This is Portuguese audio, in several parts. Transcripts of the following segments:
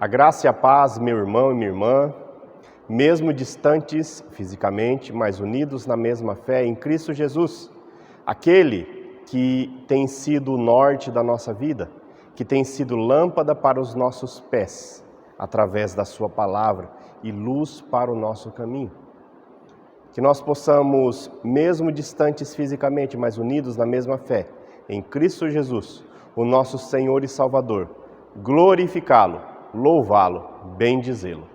A graça e a paz, meu irmão e minha irmã, mesmo distantes fisicamente, mas unidos na mesma fé em Cristo Jesus, aquele que tem sido o norte da nossa vida, que tem sido lâmpada para os nossos pés, através da sua palavra, e luz para o nosso caminho. Que nós possamos, mesmo distantes fisicamente, mas unidos na mesma fé, em Cristo Jesus, o nosso Senhor e Salvador, glorificá-lo, louvá-lo, bendizê-lo.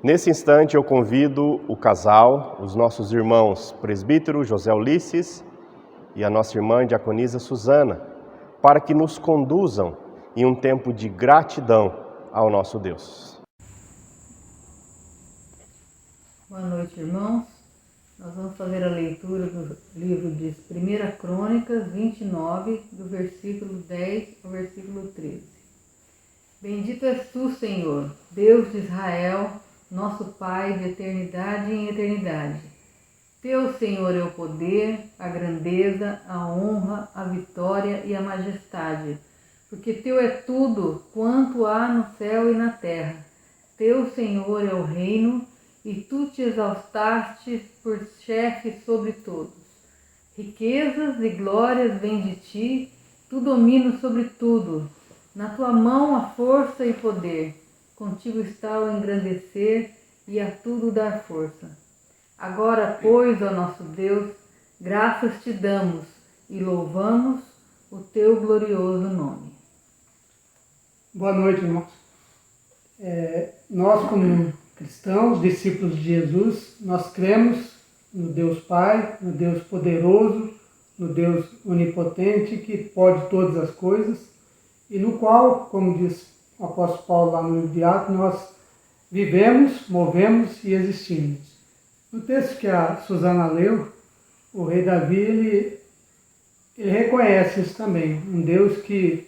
Nesse instante eu convido o casal, os nossos irmãos presbítero José Ulisses e a nossa irmã diaconisa Suzana, para que nos conduzam em um tempo de gratidão ao nosso Deus. Boa noite, irmãos. Nós vamos fazer a leitura do livro de 1 Crônicas 29, do versículo 10 ao versículo 13. Bendito és tu, Senhor, Deus de Israel, nosso Pai de eternidade em eternidade. Teu, Senhor, é o poder, a grandeza, a honra, a vitória e a majestade, porque teu é tudo quanto há no céu e na terra. Teu, Senhor, é o reino, e tu te exaltaste por chefe sobre todos. Riquezas e glórias vêm de ti, tu dominas sobre tudo. Na tua mão há força e poder. Contigo está o engrandecer e a tudo dar força. Agora, pois, ó nosso Deus, graças te damos e louvamos o teu glorioso nome. Boa noite, irmãos. Nós, como cristãos, discípulos de Jesus, nós cremos no Deus Pai, no Deus poderoso, no Deus onipotente, que pode todas as coisas, e no qual, como diz o apóstolo Paulo lá no livro de Atos, nós vivemos, movemos e existimos. No texto que a Suzana leu, o rei Davi, ele reconhece isso também, um Deus que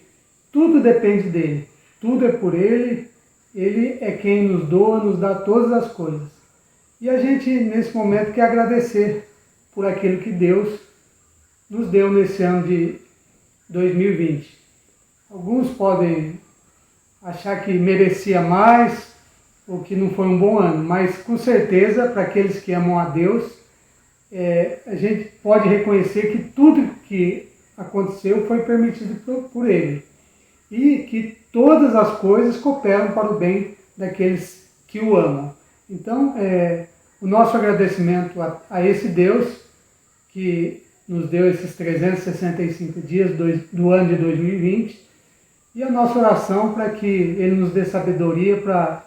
tudo depende dele, tudo é por ele é quem nos doa, nos dá todas as coisas. E a gente, nesse momento, quer agradecer por aquilo que Deus nos deu nesse ano de 2020. Alguns podem achar que merecia mais ou que não foi um bom ano, mas com certeza, para aqueles que amam a Deus, a gente pode reconhecer que tudo que aconteceu foi permitido por Ele. e que todas as coisas cooperam para o bem daqueles que o amam. Então, o nosso agradecimento a esse Deus que nos deu esses 365 dias do ano de 2020 e a nossa oração para que Ele nos dê sabedoria para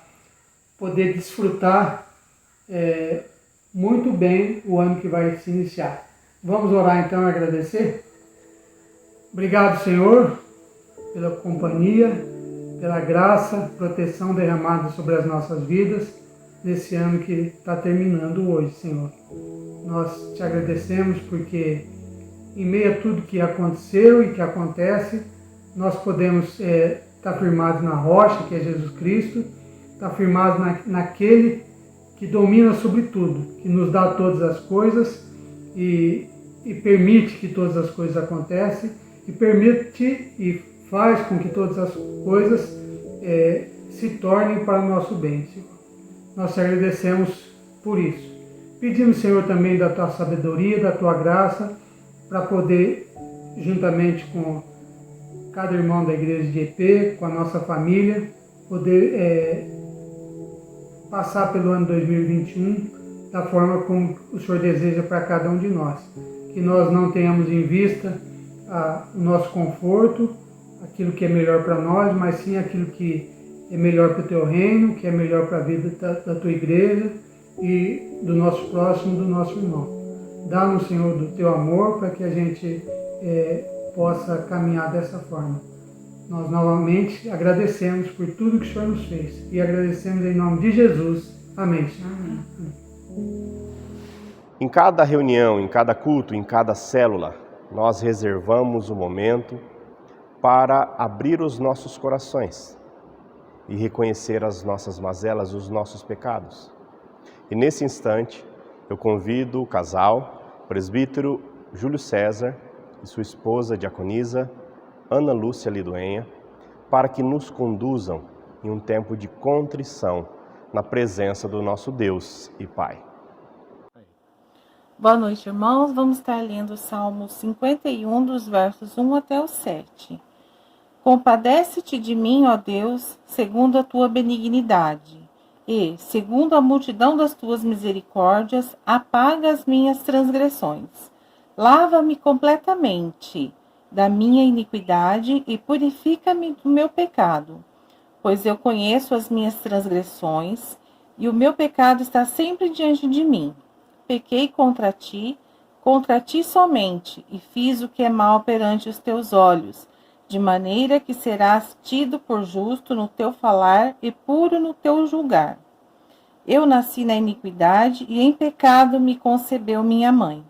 poder desfrutar muito bem o ano que vai se iniciar. Vamos orar então e agradecer? Obrigado, Senhor, pela companhia, pela graça, proteção derramada sobre as nossas vidas nesse ano que está terminando hoje, Senhor. Nós te agradecemos porque em meio a tudo que aconteceu e que acontece, nós podemos estar firmados na rocha, que é Jesus Cristo, estar firmados naquele que domina sobre tudo, que nos dá todas as coisas e permite que todas as coisas aconteçam e permite e faz com que todas as coisas se tornem para o nosso bem, Senhor. Nós te agradecemos por isso. Pedimos, Senhor, também da tua sabedoria, da tua graça, para poder, juntamente com cada irmão da igreja de EP, com a nossa família, poder passar pelo ano 2021 da forma como o Senhor deseja para cada um de nós. Que nós não tenhamos em vista o nosso conforto, aquilo que é melhor para nós, mas sim aquilo que é melhor para o teu reino, que é melhor para a vida da tua igreja e do nosso próximo, do nosso irmão. Dá-nos, Senhor, do teu amor para que a gente possa caminhar dessa forma. Nós novamente agradecemos por tudo que o Senhor nos fez e agradecemos em nome de Jesus. Amém. Amém. Em cada reunião, em cada culto, em cada célula, nós reservamos um momento para abrir os nossos corações e reconhecer as nossas mazelas, os nossos pecados. E nesse instante, eu convido o casal, o presbítero Júlio César e sua esposa, diaconisa Ana Lúcia Liduenha, para que nos conduzam em um tempo de contrição na presença do nosso Deus e Pai. Boa noite, irmãos. Vamos estar lendo o Salmo 51, dos versos 1 até o 7. Compadece-te de mim, ó Deus, segundo a tua benignidade, e, segundo a multidão das tuas misericórdias, apaga as minhas transgressões. Lava-me completamente da minha iniquidade e purifica-me do meu pecado, pois eu conheço as minhas transgressões e o meu pecado está sempre diante de mim. Pequei contra ti somente, e fiz o que é mal perante os teus olhos, de maneira que serás tido por justo no teu falar e puro no teu julgar. Eu nasci na iniquidade e em pecado me concebeu minha mãe.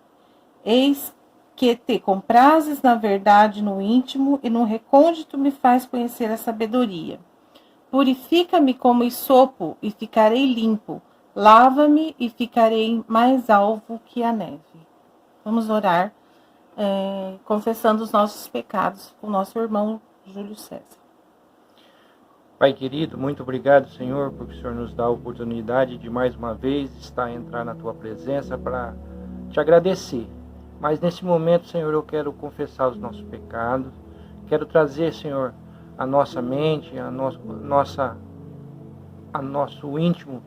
Eis que te comprases na verdade no íntimo e no recôndito me faz conhecer a sabedoria. Purifica-me como hisopo e ficarei limpo. Lava-me e ficarei mais alvo que a neve. Vamos orar, confessando os nossos pecados com o nosso irmão Júlio César. Pai querido, muito obrigado, Senhor, porque o Senhor nos dá a oportunidade de mais uma vez entrar na Tua presença para te agradecer. Mas nesse momento, Senhor, eu quero confessar os nossos pecados, quero trazer, Senhor, a nossa mente, a nosso íntimo,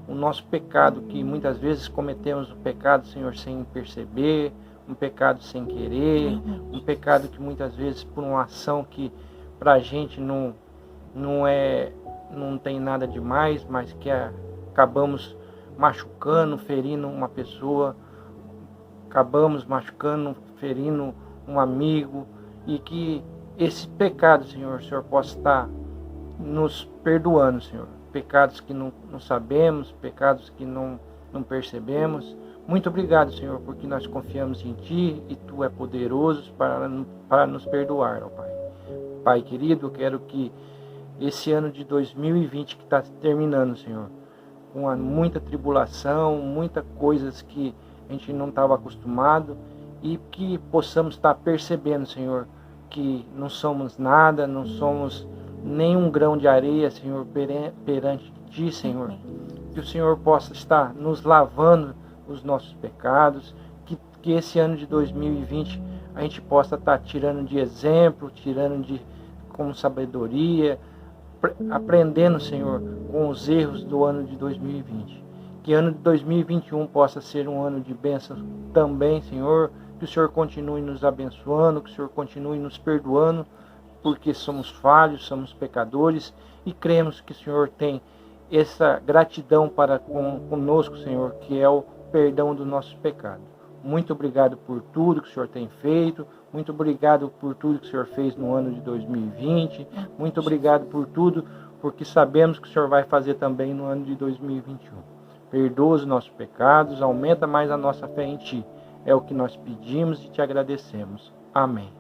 o nosso pecado, que muitas vezes cometemos o pecado, Senhor, sem perceber, um pecado sem querer, um pecado que muitas vezes por uma ação que pra gente não tem nada demais, mas que acabamos machucando, ferindo uma pessoa, acabamos machucando, ferindo um amigo, e que esse pecado, Senhor, o Senhor possa estar nos perdoando, Senhor. Pecados que não sabemos, pecados que não percebemos. Muito obrigado, Senhor, porque nós confiamos em Ti e Tu é poderoso para nos perdoar, ó Pai. Pai querido, eu quero que esse ano de 2020 que está terminando, Senhor, com muita tribulação, muitas coisas que a gente não estava acostumado, e que possamos estar percebendo, Senhor, que não somos nada, não somos nenhum grão de areia, Senhor, perante Ti, Senhor. Que o Senhor possa estar nos lavando os nossos pecados, que esse ano de 2020 a gente possa estar tirando de exemplo, tirando de com sabedoria, aprendendo, Senhor, com os erros do ano de 2020. Que ano de 2021 possa ser um ano de bênçãos também, Senhor. Que o Senhor continue nos abençoando, que o Senhor continue nos perdoando, porque somos falhos, somos pecadores e cremos que o Senhor tem essa gratidão para conosco, Senhor, que é o perdão dos nossos pecados. Muito obrigado por tudo que o Senhor tem feito, muito obrigado por tudo que o Senhor fez no ano de 2020, muito obrigado por tudo, porque sabemos que o Senhor vai fazer também no ano de 2021. Perdoa os nossos pecados, aumenta mais a nossa fé em Ti. É o que nós pedimos e Te agradecemos. Amém.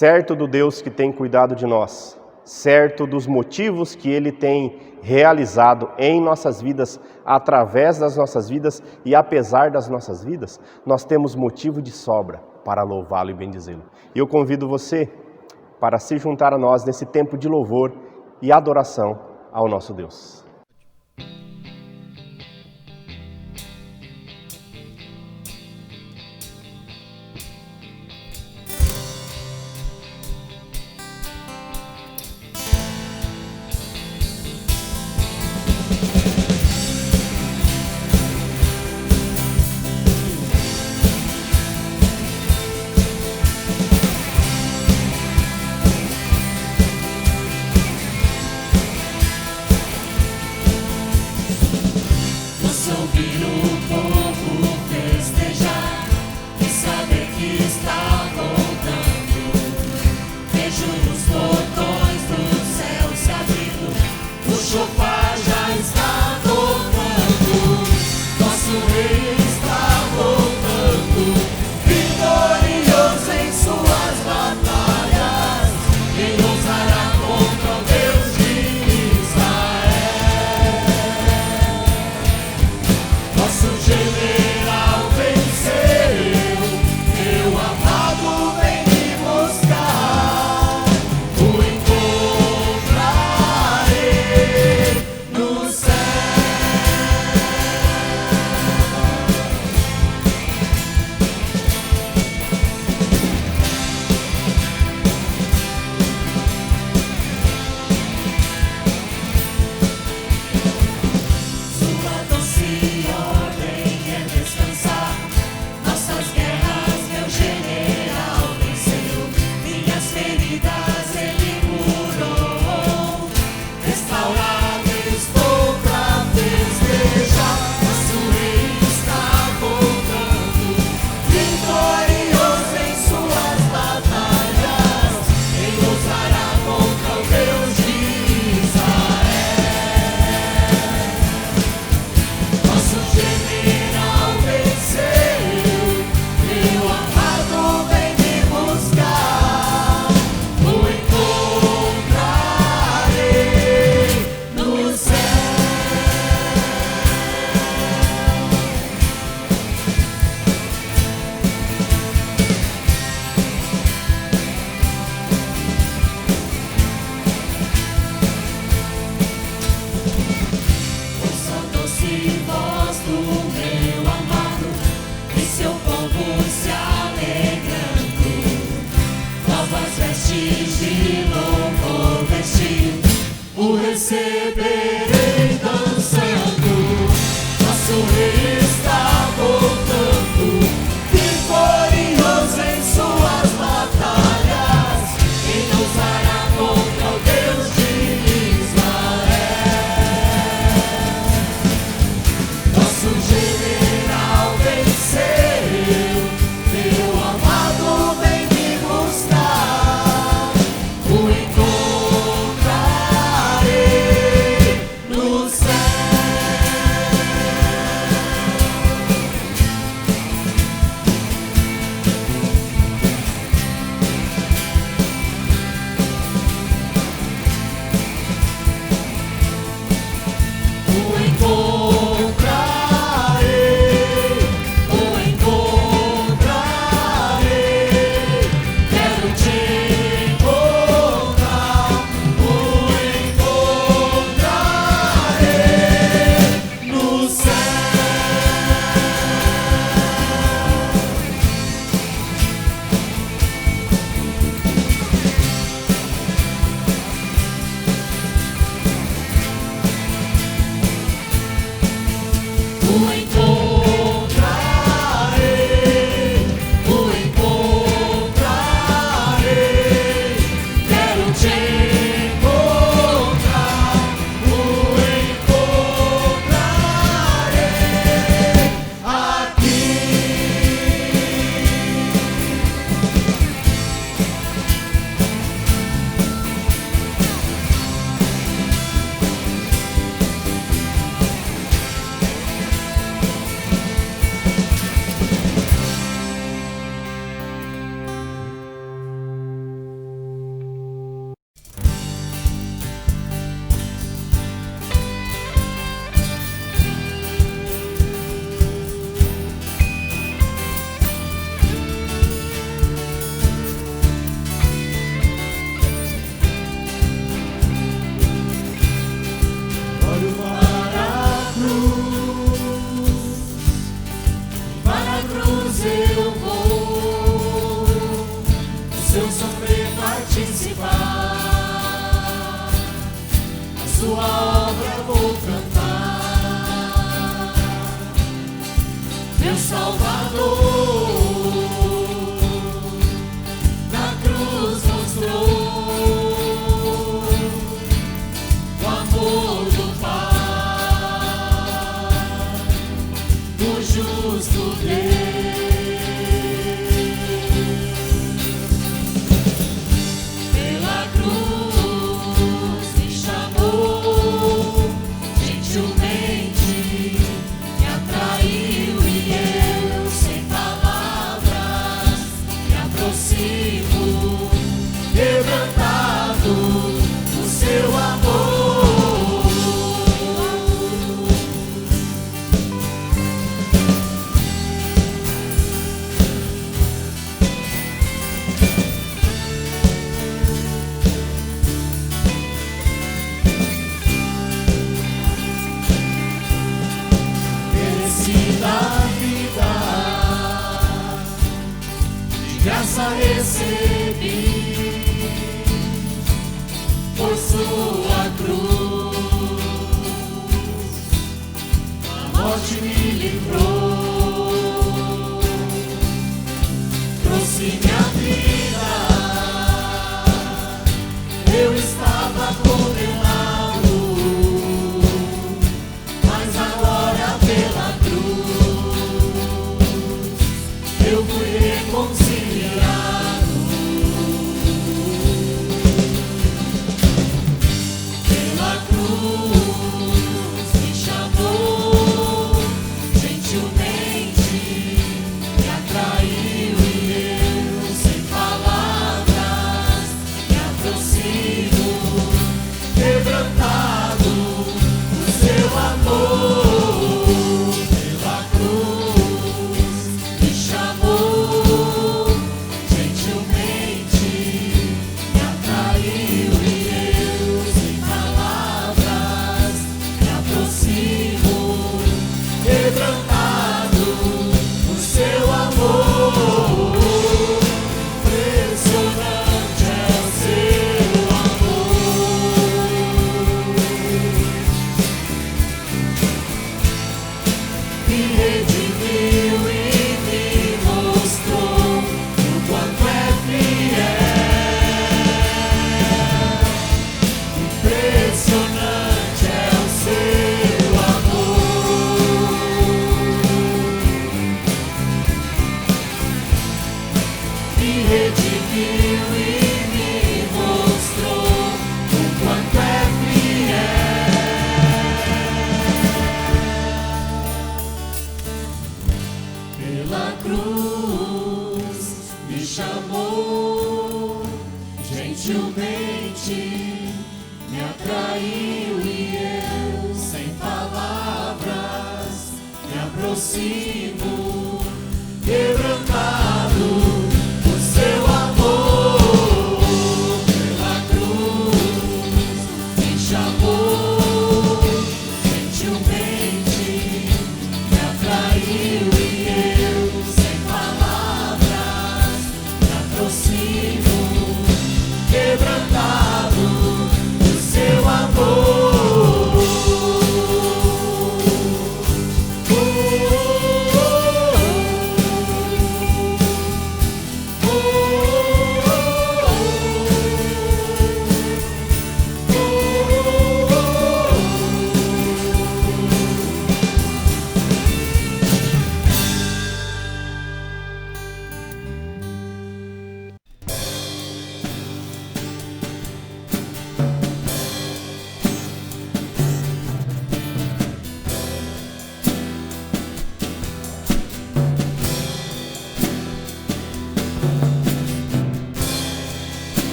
Certo do Deus que tem cuidado de nós, certo dos motivos que Ele tem realizado em nossas vidas, através das nossas vidas e apesar das nossas vidas, nós temos motivo de sobra para louvá-lo e bendizê-lo. E eu convido você para se juntar a nós nesse tempo de louvor e adoração ao nosso Deus.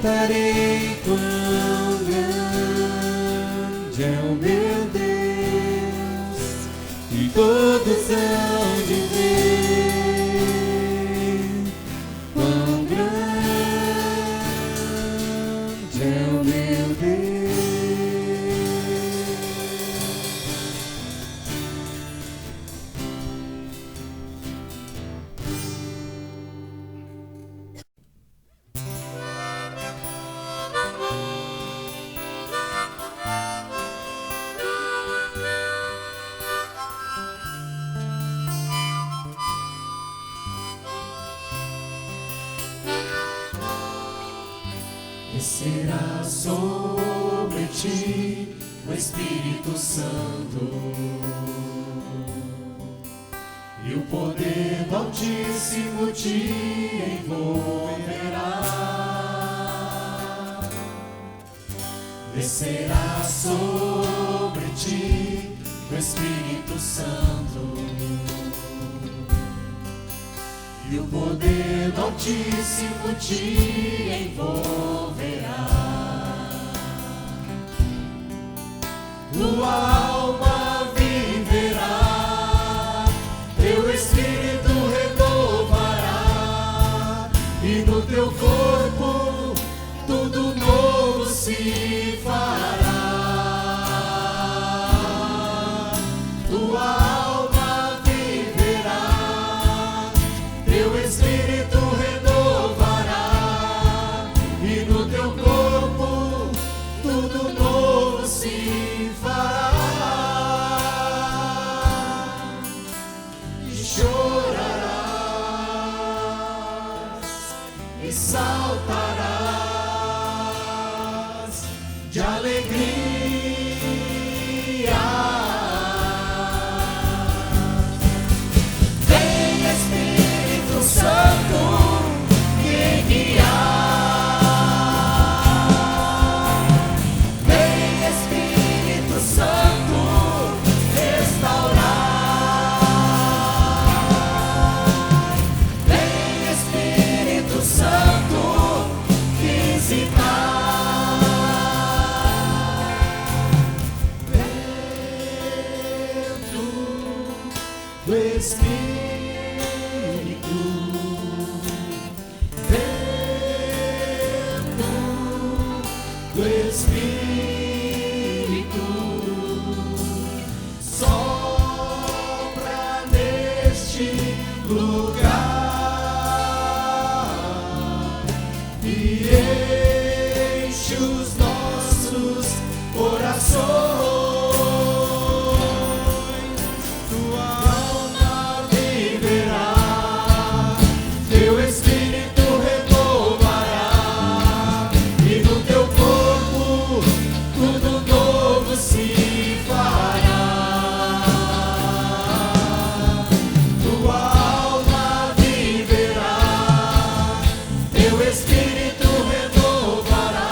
cantarei quão grande é o meu Deus, e todos hão de ver quão grande é o meu Deus. Descerá sobre ti o Espírito Santo, e o poder do Altíssimo te envolverá. Descerá sobre ti o Espírito Santo, e o poder do Altíssimo te envolverá. Tua alma viverá, teu espírito renovará, e no teu corpo tudo novo se fará. Tua alma viverá, teu espírito renovará, e no teu corpo tudo novo se fará. E chorarás e saltarás de alegria. Vem Espírito Santo me guiar. Vem Espírito Santo restaurar. Vem Espírito Santo visitar. Dentro do Espírito, dentro do Espírito, sopra neste lugar e enche os nossos corações. Tua alma viverá, teu espírito renovará, e no teu corpo tudo novo se fará. Tua alma viverá, teu espírito renovará,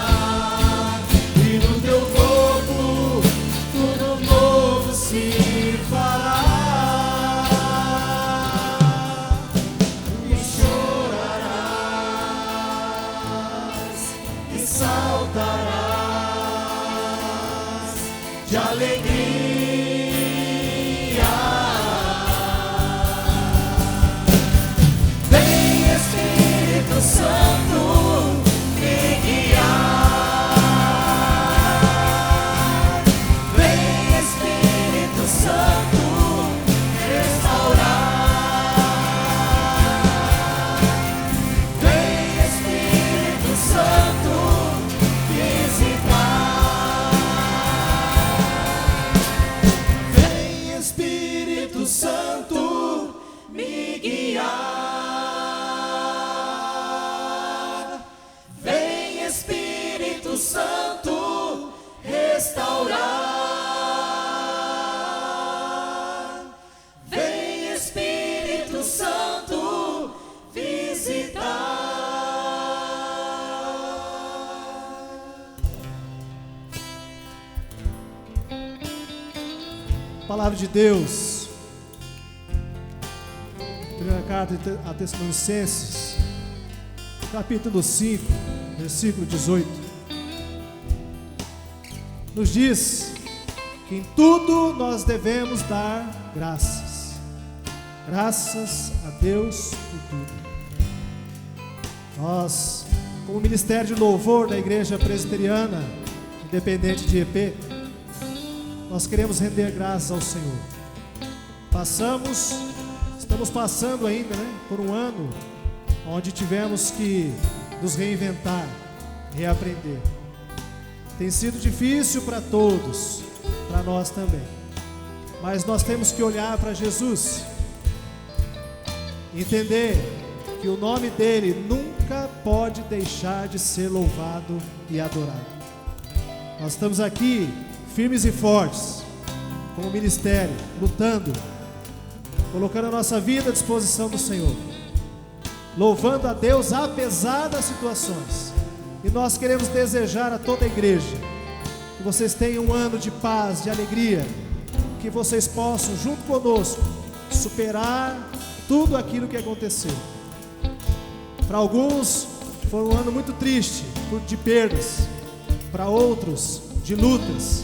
e no teu corpo tudo novo se fará. E chorarás e saltarás de alegria. Vem Espírito Santo me guiar. Vem Espírito Santo restaurar. Vem Espírito Santo visitar. Vem Espírito Santo me guiar. Vem Espírito Santo restaurar. Vem Espírito Santo visitar. Palavra de Deus. Primeira carta a Tessalonicenses, capítulo 5, versículo 18, nos diz que em tudo nós devemos dar graças. Graças a Deus por tudo. Nós, como Ministério de Louvor da Igreja Presbiteriana Independente de EP, nós queremos render graças ao Senhor. Estamos passando ainda, por um ano onde tivemos que nos reinventar, reaprender. Tem sido difícil para todos, para nós também. Mas nós temos que olhar para Jesus, entender que o nome dele nunca pode deixar de ser louvado e adorado. Nós estamos aqui firmes e fortes, como ministério, lutando, colocando a nossa vida à disposição do Senhor, louvando a Deus apesar das situações. E nós queremos desejar a toda a igreja que vocês tenham um ano de paz, de alegria, que vocês possam, junto conosco, superar tudo aquilo que aconteceu. Para alguns foi um ano muito triste, de perdas, para outros de lutas,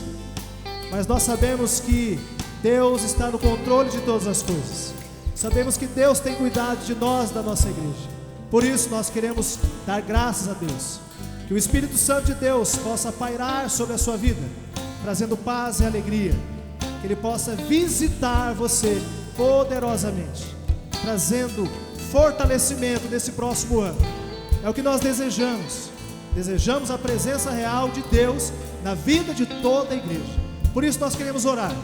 mas nós sabemos que Deus está no controle de todas as coisas. Sabemos que Deus tem cuidado de nós, da nossa igreja. Por isso nós queremos dar graças a Deus, que o Espírito Santo de Deus possa pairar sobre a sua vida, trazendo paz e alegria, que Ele possa visitar você poderosamente, trazendo fortalecimento nesse próximo ano. É o que nós desejamos. Desejamos a presença real de Deus na vida de toda a igreja. Por isso nós queremos orar,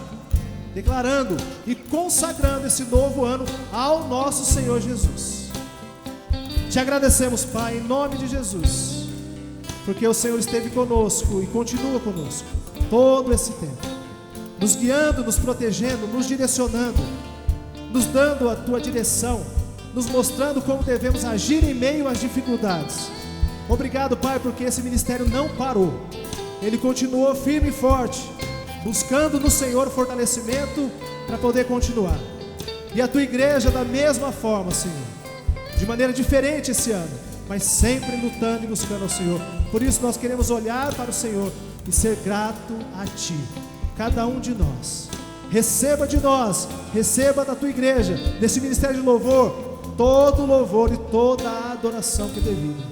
declarando e consagrando esse novo ano ao nosso Senhor Jesus. Te agradecemos, Pai, em nome de Jesus, porque o Senhor esteve conosco e continua conosco todo esse tempo, nos guiando, nos protegendo, nos direcionando, nos dando a Tua direção, nos mostrando como devemos agir em meio às dificuldades. Obrigado, Pai, porque esse ministério não parou. Ele continuou firme e forte, buscando no Senhor fortalecimento para poder continuar. E a Tua igreja da mesma forma, Senhor, de maneira diferente esse ano, mas sempre lutando e buscando ao Senhor. Por isso nós queremos olhar para o Senhor e ser grato a Ti, cada um de nós. Receba de nós, receba da Tua igreja, desse ministério de louvor, todo o louvor e toda a adoração que é devida.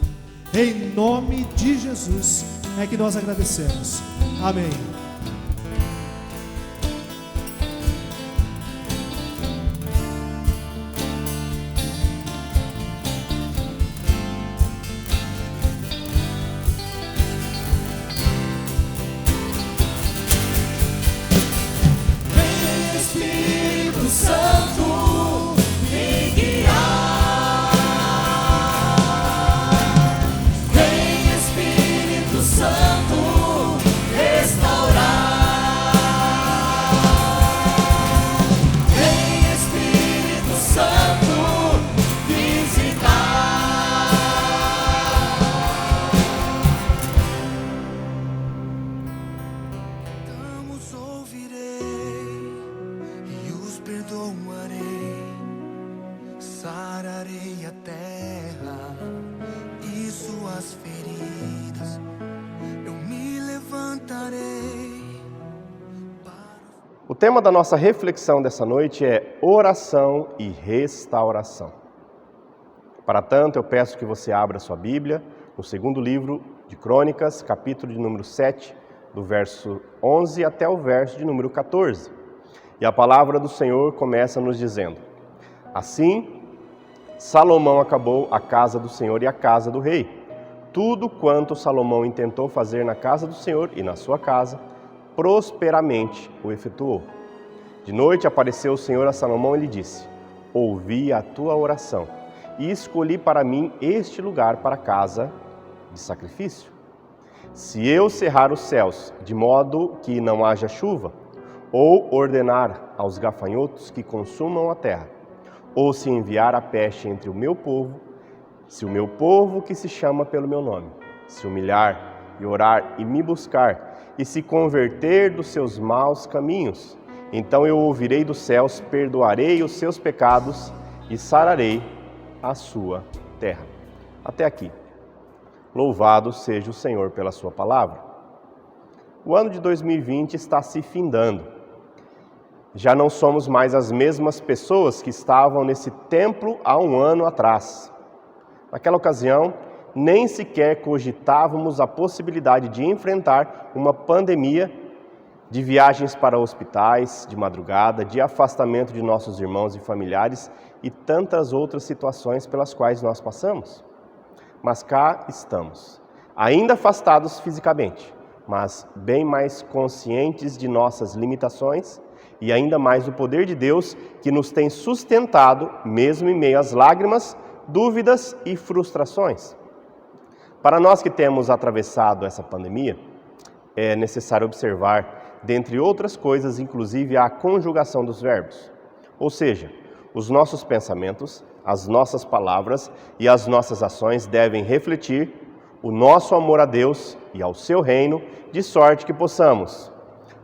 Em nome de Jesus é que nós agradecemos. Amém. Espírito Santo, me guiar. Vem, Espírito Santo, restaurar. Vem, Espírito Santo, visitar. Então os ouvirei e os perdoarei, sararei a terra e suas feridas, eu me levantarei para... O tema da nossa reflexão dessa noite é oração e restauração. Para tanto, eu peço que você abra sua Bíblia no segundo livro de Crônicas, capítulo de número 7, do verso 11 até o verso de número 14. E a palavra do Senhor começa nos dizendo: Assim, Salomão acabou a casa do Senhor e a casa do rei. Tudo quanto Salomão intentou fazer na casa do Senhor e na sua casa, prosperamente o efetuou. De noite apareceu o Senhor a Salomão e lhe disse: Ouvi a tua oração e escolhi para mim este lugar para casa de sacrifício. Se eu cerrar os céus de modo que não haja chuva, ou ordenar aos gafanhotos que consumam a terra, ou se enviar a peste entre o meu povo, se o meu povo que se chama pelo meu nome se humilhar e orar e me buscar, e se converter dos seus maus caminhos, então eu ouvirei dos céus, perdoarei os seus pecados e sararei a sua terra. Até aqui. Louvado seja o Senhor pela sua palavra. O ano de 2020 está se findando. Já não somos mais as mesmas pessoas que estavam nesse templo há um ano atrás. Naquela ocasião, nem sequer cogitávamos a possibilidade de enfrentar uma pandemia, de viagens para hospitais de madrugada, de afastamento de nossos irmãos e familiares e tantas outras situações pelas quais nós passamos. Mas cá estamos, ainda afastados fisicamente, mas bem mais conscientes de nossas limitações e ainda mais do poder de Deus que nos tem sustentado, mesmo em meio às lágrimas, dúvidas e frustrações. Para nós que temos atravessado essa pandemia, é necessário observar, dentre outras coisas, inclusive a conjugação dos verbos. Ou seja, os nossos pensamentos, as nossas palavras e as nossas ações devem refletir o nosso amor a Deus e ao seu reino, de sorte que possamos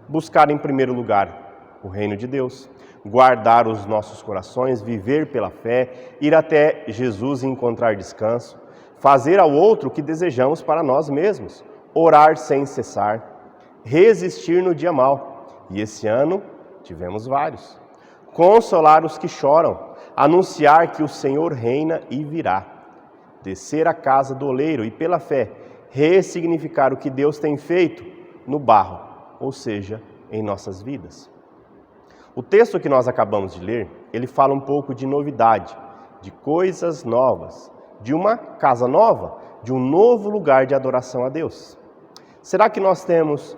buscar em primeiro lugar o reino de Deus, guardar os nossos corações, viver pela fé, ir até Jesus e encontrar descanso, fazer ao outro o que desejamos para nós mesmos, orar sem cessar, resistir no dia mau. E esse ano tivemos vários. Consolar os que choram, anunciar que o Senhor reina e virá, descer à casa do oleiro e pela fé ressignificar o que Deus tem feito no barro, ou seja, em nossas vidas. O texto que nós acabamos de ler, ele fala um pouco de novidade, de coisas novas, de uma casa nova, de um novo lugar de adoração a Deus. Será que nós temos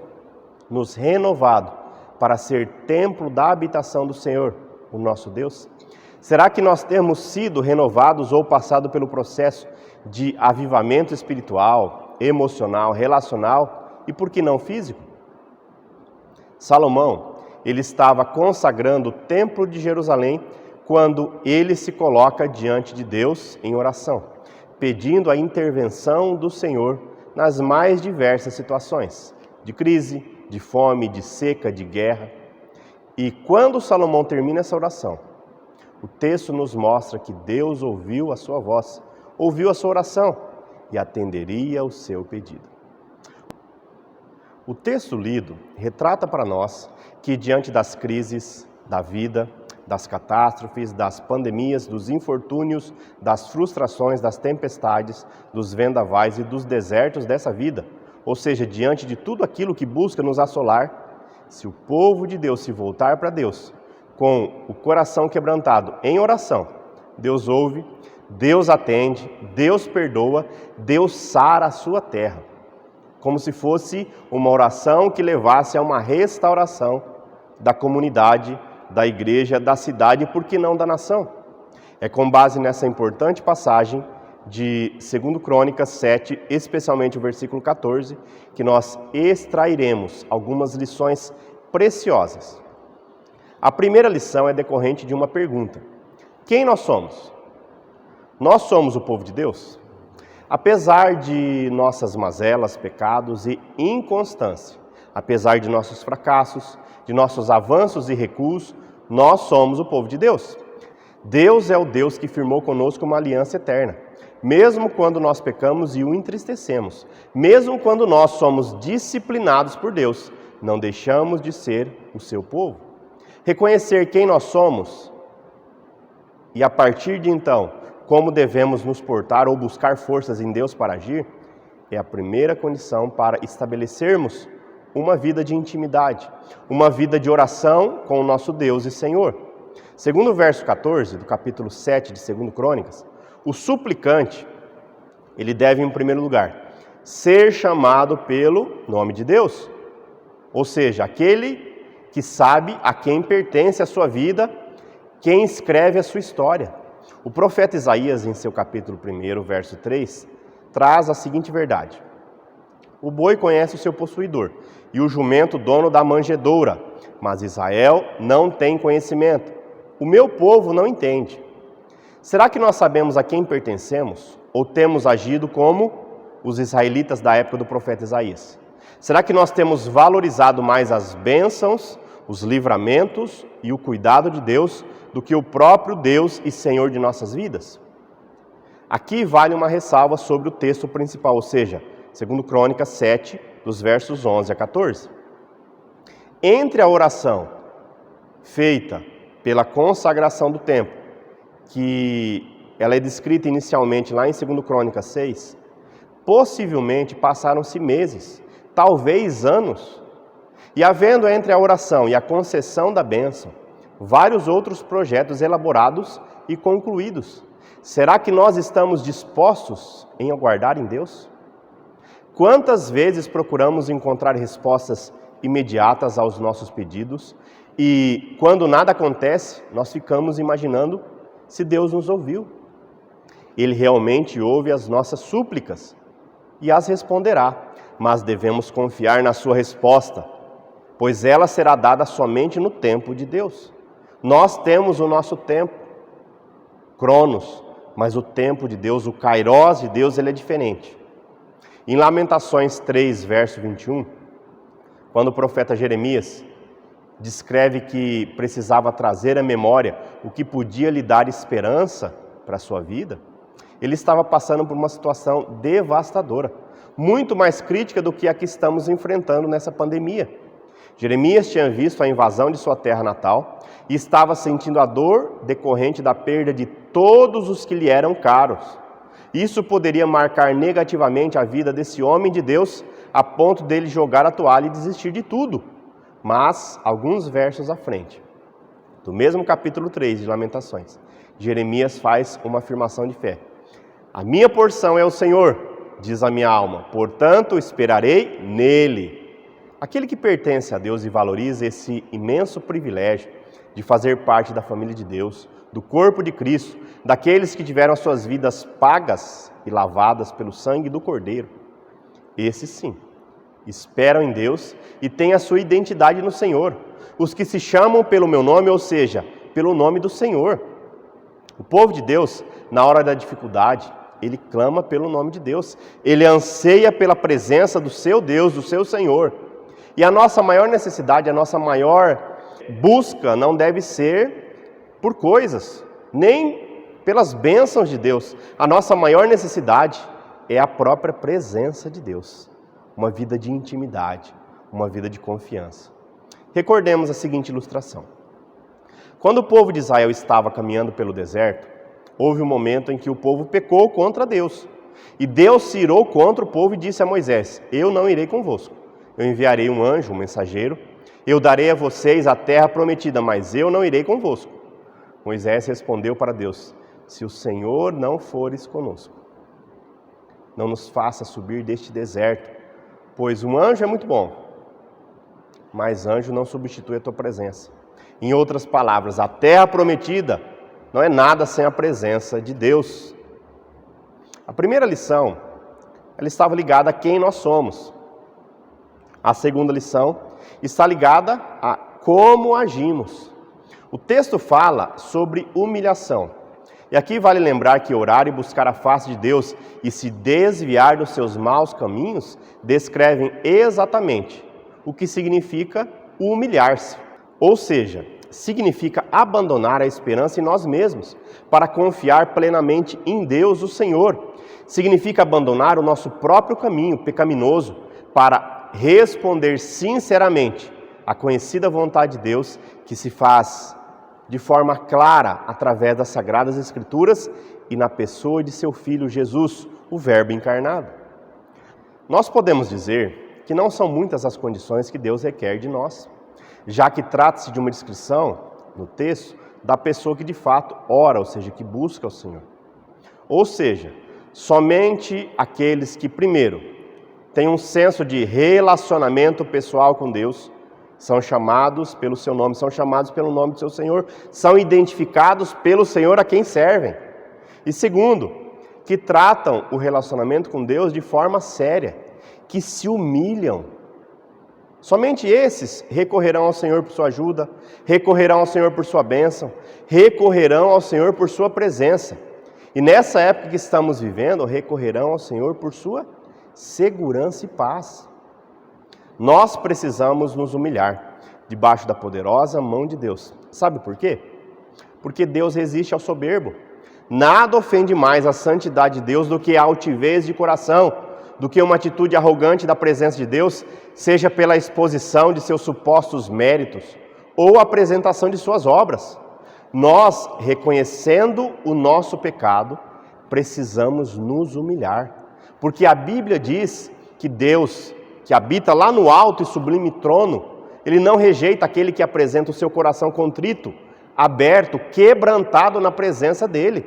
nos renovado para ser templo da habitação do Senhor, o nosso Deus? Será que nós temos sido renovados ou passado pelo processo de avivamento espiritual, emocional, relacional e, por que não, físico? Salomão, ele estava consagrando o templo de Jerusalém quando ele se coloca diante de Deus em oração, pedindo a intervenção do Senhor nas mais diversas situações, de crise, de fome, de seca, de guerra. E quando Salomão termina essa oração, o texto nos mostra que Deus ouviu a sua voz, ouviu a sua oração e atenderia o seu pedido. O texto lido retrata para nós que diante das crises da vida, das catástrofes, das pandemias, dos infortúnios, das frustrações, das tempestades, dos vendavais e dos desertos dessa vida, ou seja, diante de tudo aquilo que busca nos assolar, se o povo de Deus se voltar para Deus, com o coração quebrantado em oração, Deus ouve, Deus atende, Deus perdoa, Deus sara a sua terra. Como se fosse uma oração que levasse a uma restauração da comunidade, da igreja, da cidade e, por que não, da nação. É com base nessa importante passagem de 2 Crônicas 7, especialmente o versículo 14, que nós extrairemos algumas lições preciosas. A primeira lição é decorrente de uma pergunta: quem nós somos? Nós somos o povo de Deus? Apesar de nossas mazelas, pecados e inconstância, apesar de nossos fracassos, de nossos avanços e recuos, nós somos o povo de Deus. Deus é o Deus que firmou conosco uma aliança eterna. Mesmo quando nós pecamos e o entristecemos, mesmo quando nós somos disciplinados por Deus, não deixamos de ser o seu povo. Reconhecer quem nós somos e, a partir de então, como devemos nos portar ou buscar forças em Deus para agir, é a primeira condição para estabelecermos uma vida de intimidade, uma vida de oração com o nosso Deus e Senhor. Segundo o verso 14 do capítulo 7 de 2 Crônicas, o suplicante, ele deve, em primeiro lugar, ser chamado pelo nome de Deus, ou seja, aquele que sabe a quem pertence a sua vida, quem escreve a sua história. O profeta Isaías, em seu capítulo 1, verso 3, traz a seguinte verdade: o boi conhece o seu possuidor, e o jumento dono da manjedoura, mas Israel não tem conhecimento. O meu povo não entende. Será que nós sabemos a quem pertencemos? Ou temos agido como os israelitas da época do profeta Isaías? Será que nós temos valorizado mais as bênçãos, os livramentos e o cuidado de Deus do que o próprio Deus e Senhor de nossas vidas? Aqui vale uma ressalva sobre o texto principal, ou seja, 2 Crônicas 7, dos versos 11 a 14. Entre a oração feita pela consagração do templo, que ela é descrita inicialmente lá em 2 Crônicas 6, possivelmente passaram-se meses, talvez anos, e havendo entre a oração e a concessão da bênção, vários outros projetos elaborados e concluídos. Será que nós estamos dispostos em aguardar em Deus? Quantas vezes procuramos encontrar respostas imediatas aos nossos pedidos e, quando nada acontece, nós ficamos imaginando se Deus nos ouviu? Ele realmente ouve as nossas súplicas e as responderá, mas devemos confiar na sua resposta, pois ela será dada somente no tempo de Deus. Nós temos o nosso tempo, Cronos, mas o tempo de Deus, o Kairos de Deus, ele é diferente. Em Lamentações 3, verso 21, quando o profeta Jeremias descreve que precisava trazer à memória o que podia lhe dar esperança para a sua vida, ele estava passando por uma situação devastadora, muito mais crítica do que a que estamos enfrentando nessa pandemia. Jeremias tinha visto a invasão de sua terra natal e estava sentindo a dor decorrente da perda de todos os que lhe eram caros. Isso poderia marcar negativamente a vida desse homem de Deus, a ponto dele jogar a toalha e desistir de tudo. Mas, alguns versos à frente, do mesmo capítulo 3 de Lamentações, Jeremias faz uma afirmação de fé. A minha porção é o Senhor, diz a minha alma, portanto esperarei nele. Aquele que pertence a Deus e valoriza esse imenso privilégio de fazer parte da família de Deus, do corpo de Cristo, daqueles que tiveram suas vidas pagas e lavadas pelo sangue do Cordeiro, esses sim, esperam em Deus e têm a sua identidade no Senhor. Os que se chamam pelo meu nome, ou seja, pelo nome do Senhor. O povo de Deus, na hora da dificuldade, ele clama pelo nome de Deus. Ele anseia pela presença do seu Deus, do seu Senhor. E a nossa maior necessidade, a nossa maior busca não deve ser por coisas, nem pelas bênçãos de Deus. A nossa maior necessidade é a própria presença de Deus. Uma vida de intimidade, uma vida de confiança. Recordemos a seguinte ilustração. Quando o povo de Israel estava caminhando pelo deserto, houve um momento em que o povo pecou contra Deus. E Deus se irou contra o povo e disse a Moisés: eu não irei convosco. Eu enviarei um anjo, um mensageiro. Eu darei a vocês a terra prometida, mas eu não irei convosco. Moisés respondeu para Deus: se o Senhor não fores conosco, não nos faça subir deste deserto, pois um anjo é muito bom, mas anjo não substitui a tua presença. Em outras palavras, a terra prometida não é nada sem a presença de Deus. A primeira lição, ela estava ligada a quem nós somos. A segunda lição está ligada a como agimos. O texto fala sobre humilhação. E aqui vale lembrar que orar e buscar a face de Deus e se desviar dos seus maus caminhos descrevem exatamente o que significa humilhar-se. Ou seja, significa abandonar a esperança em nós mesmos para confiar plenamente em Deus, o Senhor. Significa abandonar o nosso próprio caminho pecaminoso para responder sinceramente à conhecida vontade de Deus, que se faz de forma clara através das Sagradas Escrituras e na pessoa de seu Filho Jesus, o Verbo encarnado. Nós podemos dizer que não são muitas as condições que Deus requer de nós, já que trata-se de uma descrição, no texto, da pessoa que de fato ora, ou seja, que busca o Senhor. Ou seja, somente aqueles que, primeiro, têm um senso de relacionamento pessoal com Deus, são chamados pelo seu nome, são chamados pelo nome do seu Senhor, são identificados pelo Senhor a quem servem. E segundo, que tratam o relacionamento com Deus de forma séria, que se humilham. Somente esses recorrerão ao Senhor por sua ajuda, recorrerão ao Senhor por sua bênção, recorrerão ao Senhor por sua presença. E nessa época que estamos vivendo, recorrerão ao Senhor por sua segurança e paz. Nós precisamos nos humilhar debaixo da poderosa mão de Deus. Sabe por quê? Porque Deus resiste ao soberbo, Nada ofende mais a santidade de Deus do que a altivez de coração, do que uma atitude arrogante da presença de Deus, seja pela exposição de seus supostos méritos ou a apresentação de suas obras. Nós, reconhecendo o nosso pecado, precisamos nos humilhar, porque a Bíblia diz que Deus, que habita lá no alto e sublime trono, Ele não rejeita aquele que apresenta o seu coração contrito, aberto, quebrantado na presença dEle.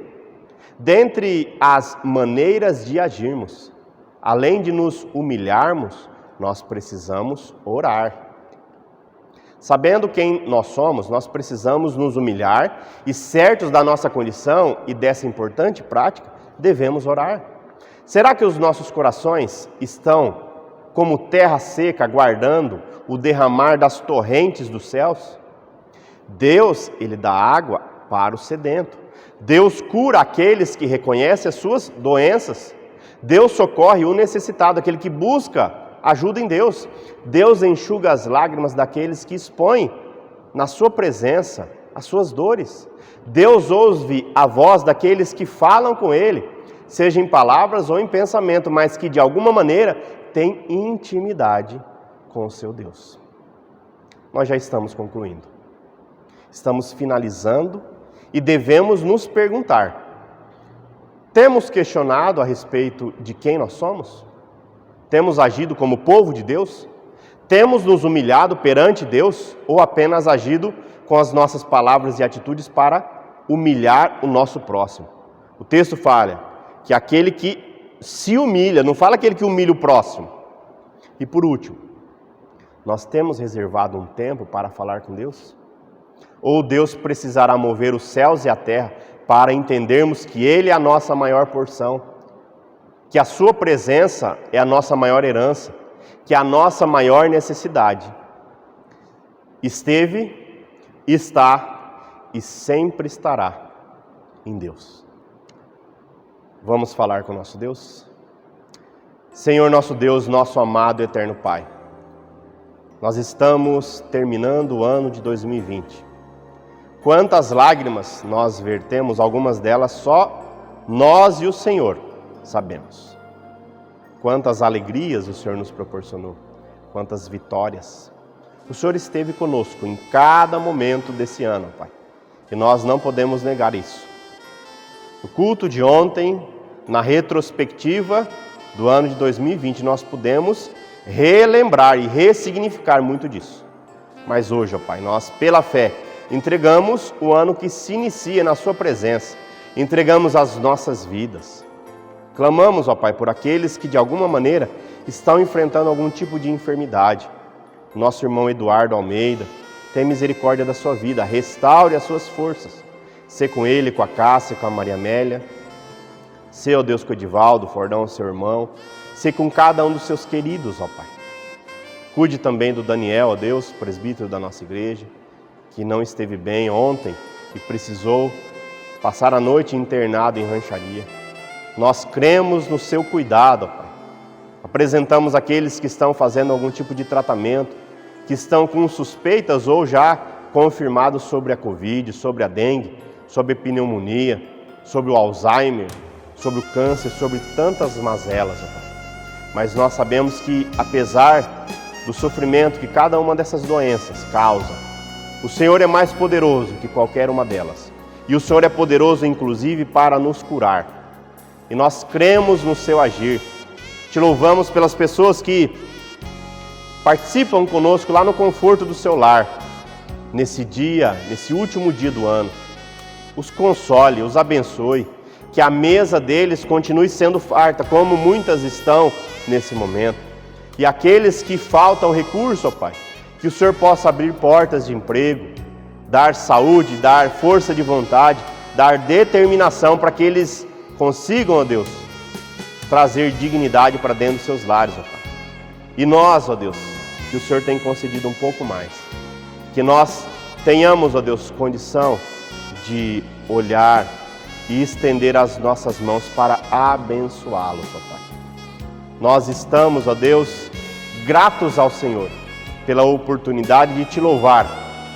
Dentre as maneiras de agirmos, além de nos humilharmos, nós precisamos orar. Sabendo quem nós somos, nós precisamos nos humilhar e, certos da nossa condição e dessa importante prática, devemos orar. Será que os nossos corações estão como terra seca, aguardando o derramar das torrentes dos céus? Deus, Ele dá água para o sedento. Deus cura aqueles que reconhecem as suas doenças. Deus socorre o necessitado, aquele que busca ajuda em Deus. Deus enxuga as lágrimas daqueles que expõem na sua presença as suas dores. Deus ouve a voz daqueles que falam com Ele, seja em palavras ou em pensamento, mas que de alguma maneira têm intimidade com o seu Deus. Nós já estamos concluindo. Estamos finalizando e devemos nos perguntar: temos questionado a respeito de quem nós somos? Temos agido como povo de Deus? Temos nos humilhado perante Deus ou apenas agido com as nossas palavras e atitudes para humilhar o nosso próximo? O texto fala que aquele que se humilha, não fala aquele que humilha o próximo. E por último, nós temos reservado um tempo para falar com Deus? Ou Deus precisará mover os céus e a terra para entendermos que Ele é a nossa maior porção, que a Sua presença é a nossa maior herança, que a nossa maior necessidade esteve, está e sempre estará em Deus. Vamos falar com o nosso Deus? Senhor nosso Deus, nosso amado e eterno Pai, nós estamos terminando o ano de 2020. Quantas lágrimas nós vertemos, algumas delas só nós e o Senhor sabemos. Quantas alegrias o Senhor nos proporcionou, quantas vitórias. O Senhor esteve conosco em cada momento desse ano, Pai, e nós não podemos negar isso. No culto de ontem, na retrospectiva do ano de 2020, nós pudemos relembrar e ressignificar muito disso. Mas hoje, ó Pai, nós, pela fé, entregamos o ano que se inicia na Sua presença, entregamos as nossas vidas. Clamamos, ó Pai, por aqueles que de alguma maneira estão enfrentando algum tipo de enfermidade. Nosso irmão Eduardo Almeida, tem misericórdia da sua vida, restaure as suas forças. Sê com ele, com a Cássia, com a Maria Amélia. Sê, ó Deus, com o Edivaldo, Fordão, seu irmão. Sê com cada um dos seus queridos, ó Pai. Cuide também do Daniel, ó Deus, presbítero da nossa igreja, que não esteve bem ontem e precisou passar a noite internado em rancharia. Nós cremos no seu cuidado, Pai. Apresentamos aqueles que estão fazendo algum tipo de tratamento, que estão com suspeitas ou já confirmados sobre a Covid, sobre a dengue, sobre a pneumonia, sobre o Alzheimer, sobre o câncer, sobre tantas mazelas, ó Pai. Mas nós sabemos que, apesar do sofrimento que cada uma dessas doenças causa, o Senhor é mais poderoso que qualquer uma delas. E o Senhor é poderoso, inclusive, para nos curar. E nós cremos no Seu agir. Te louvamos pelas pessoas que participam conosco lá no conforto do Seu lar. Nesse dia, nesse último dia do ano. Os console, os abençoe. Que a mesa deles continue sendo farta, como muitas estão nesse momento. E aqueles que faltam recurso, ó Pai, que o Senhor possa abrir portas de emprego, dar saúde, dar força de vontade, dar determinação para que eles consigam, ó Deus, trazer dignidade para dentro dos seus lares, ó Pai. E nós, ó Deus, que o Senhor tem concedido um pouco mais, que nós tenhamos, ó Deus, condição de olhar e estender as nossas mãos para abençoá-los, ó Pai. Nós estamos, ó Deus, gratos ao Senhor pela oportunidade de Te louvar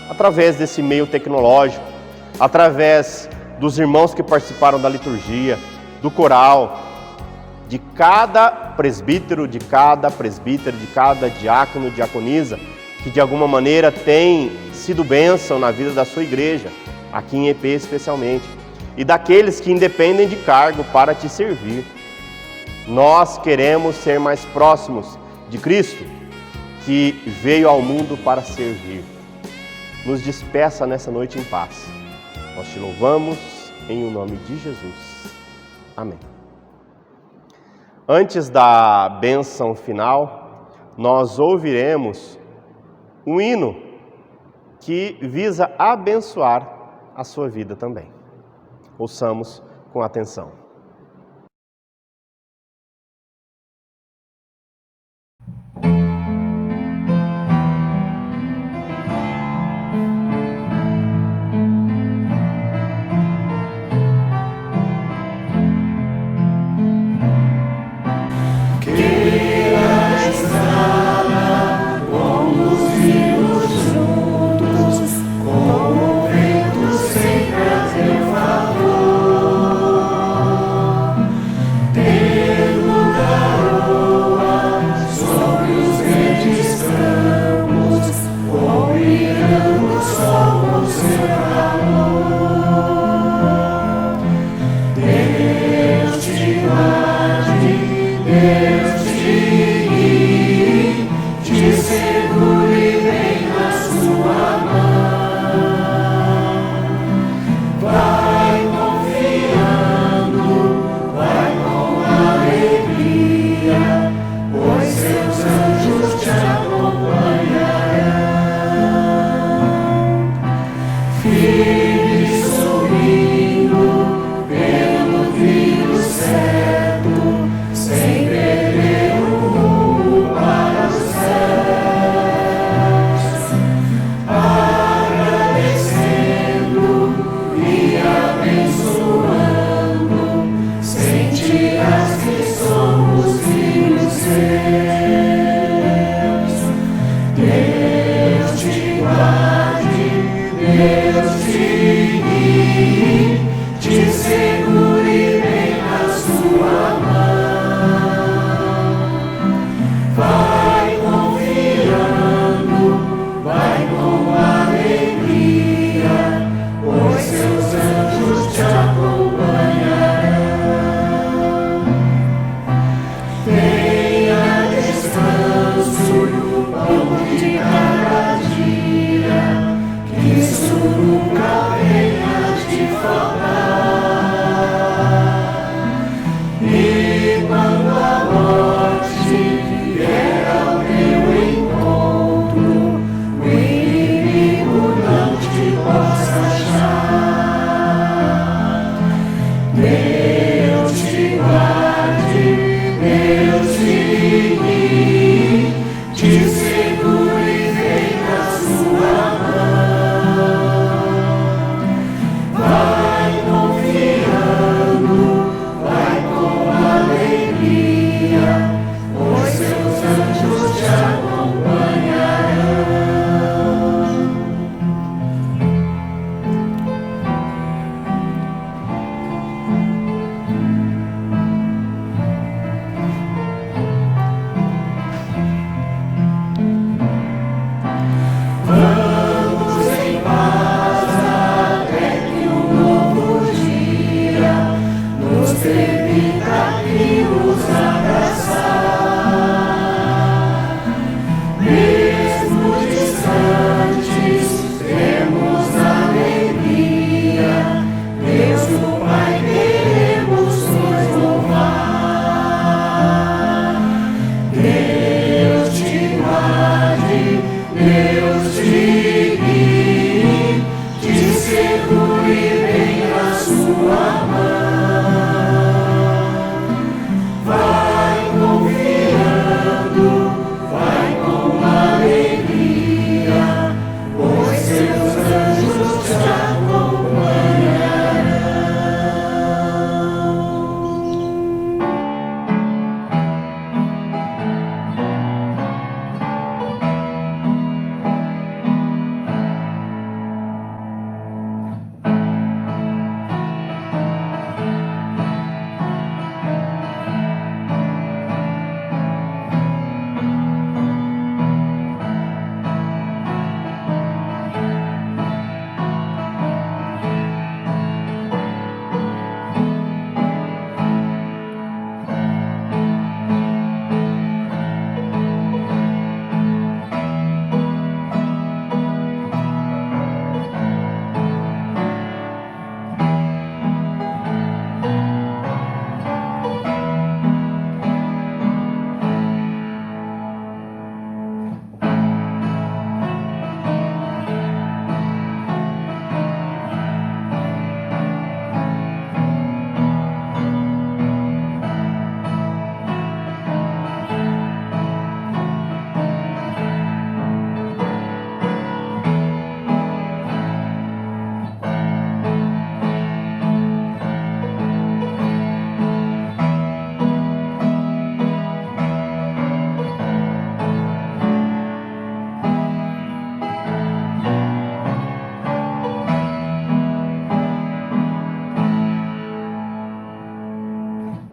através desse meio tecnológico, através dos irmãos que participaram da liturgia, do coral, de cada presbítero, de cada presbítera, de cada diácono, diaconisa, que de alguma maneira tem sido bênção na vida da sua igreja, aqui em EP especialmente, e daqueles que independem de cargo para te servir. Nós queremos ser mais próximos de Cristo, que veio ao mundo para servir. Nos despeça nessa noite em paz. Nós te louvamos em o nome de Jesus. Amém. Antes da bênção final, nós ouviremos um hino que visa abençoar a sua vida também. Ouçamos com atenção.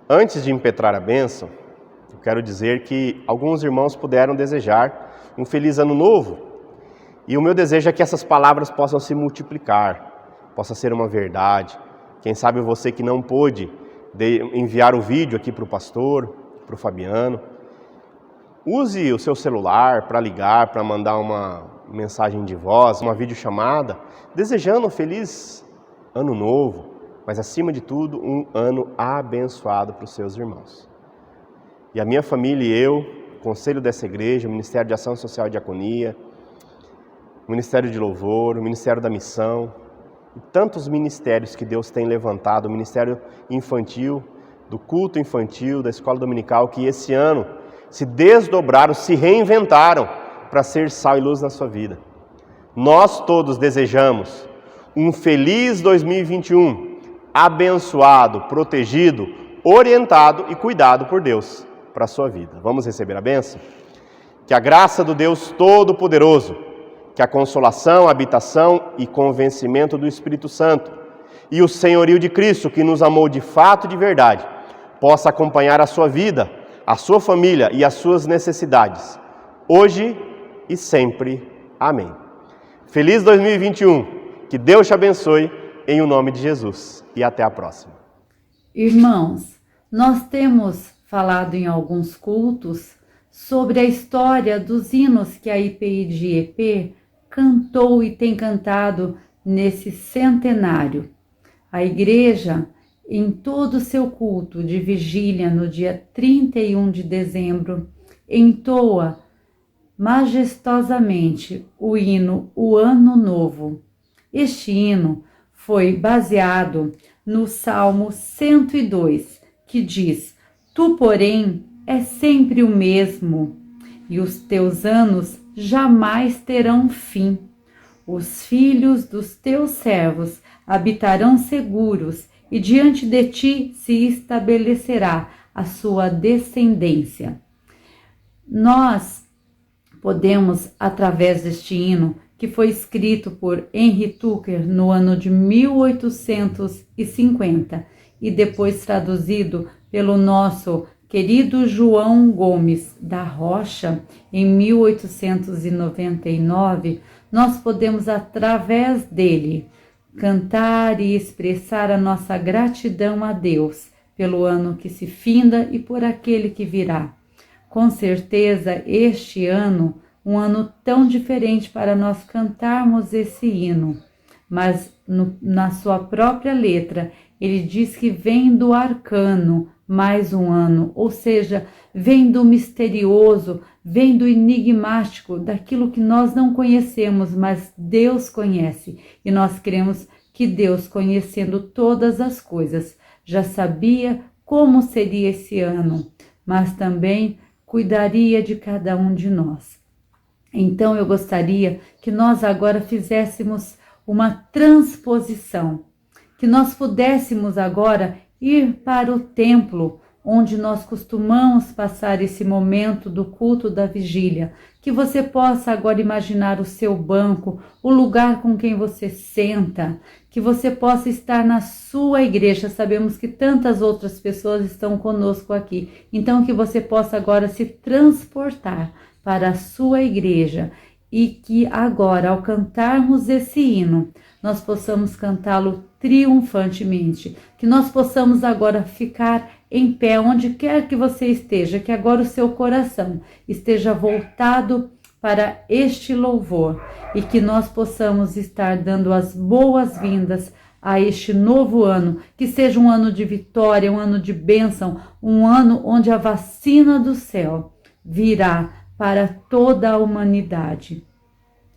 Antes de impetrar a bênção, eu quero dizer que alguns irmãos puderam desejar um feliz ano novo. E o meu desejo é que essas palavras possam se multiplicar, possa ser uma verdade. Quem sabe você que não pôde enviar o vídeo aqui para o pastor, para o Fabiano, use o seu celular para ligar, para mandar uma mensagem de voz, uma videochamada, desejando um feliz ano novo, mas acima de tudo, um ano abençoado para os seus irmãos. E a minha família e eu, o conselho dessa igreja, o Ministério de Ação Social e Diaconia, o Ministério de Louvor, o Ministério da Missão, e tantos ministérios que Deus tem levantado, o Ministério Infantil, do culto infantil, da escola dominical, que esse ano se desdobraram, se reinventaram para ser sal e luz na sua vida. Nós todos desejamos um feliz 2021, abençoado, protegido, orientado e cuidado por Deus para a sua vida. Vamos receber a bênção? Que a graça do Deus Todo-Poderoso, que a consolação, a habitação e convencimento do Espírito Santo e o senhorio de Cristo, que nos amou de fato e de verdade, possa acompanhar a sua vida, a sua família e as suas necessidades, hoje e sempre. Amém. Feliz 2021, que Deus te abençoe, em o nome de Jesus, e até a próxima. Irmãos, nós temos falado em alguns cultos sobre a história dos hinos que a IPI de EP cantou e tem cantado nesse centenário. A igreja, em todo o seu culto de vigília no dia 31 de dezembro, entoa majestosamente o hino O Ano Novo. Este hino foi baseado no Salmo 102, que diz: Tu, porém, és sempre o mesmo, e os teus anos jamais terão fim. Os filhos dos teus servos habitarão seguros, e diante de ti se estabelecerá a sua descendência. Nós podemos, através deste hino, que foi escrito por Henry Tucker no ano de 1850 e depois traduzido pelo nosso querido João Gomes da Rocha em 1899, nós podemos, através dele, cantar e expressar a nossa gratidão a Deus pelo ano que se finda e por aquele que virá. Com certeza, este ano, um ano tão diferente para nós cantarmos esse hino, mas na sua própria letra, ele diz que vem do arcano mais um ano, ou seja, vem do misterioso, vem do enigmático, daquilo que nós não conhecemos, mas Deus conhece. E nós cremos que Deus, conhecendo todas as coisas, já sabia como seria esse ano, mas também cuidaria de cada um de nós. Então eu gostaria que nós agora fizéssemos uma transposição, que nós pudéssemos agora ir para o templo onde nós costumamos passar esse momento do culto da vigília, que você possa agora imaginar o seu banco, o lugar com quem você senta, que você possa estar na sua igreja. Sabemos que tantas outras pessoas estão conosco aqui, então que você possa agora se transportar para a sua igreja e que agora, ao cantarmos esse hino, nós possamos cantá-lo triunfantemente, que nós possamos agora ficar em pé onde quer que você esteja, que agora o seu coração esteja voltado para este louvor e que nós possamos estar dando as boas-vindas a este novo ano, que seja um ano de vitória, um ano de bênção, um ano onde a vacina do céu virá para toda a humanidade.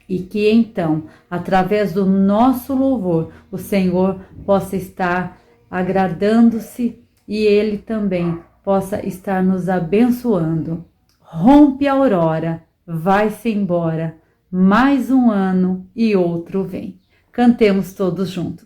E que então, através do nosso louvor, o Senhor possa estar agradando-se e Ele também possa estar nos abençoando. Rompe a aurora, vai-se embora, mais um ano e outro vem. Cantemos todos juntos.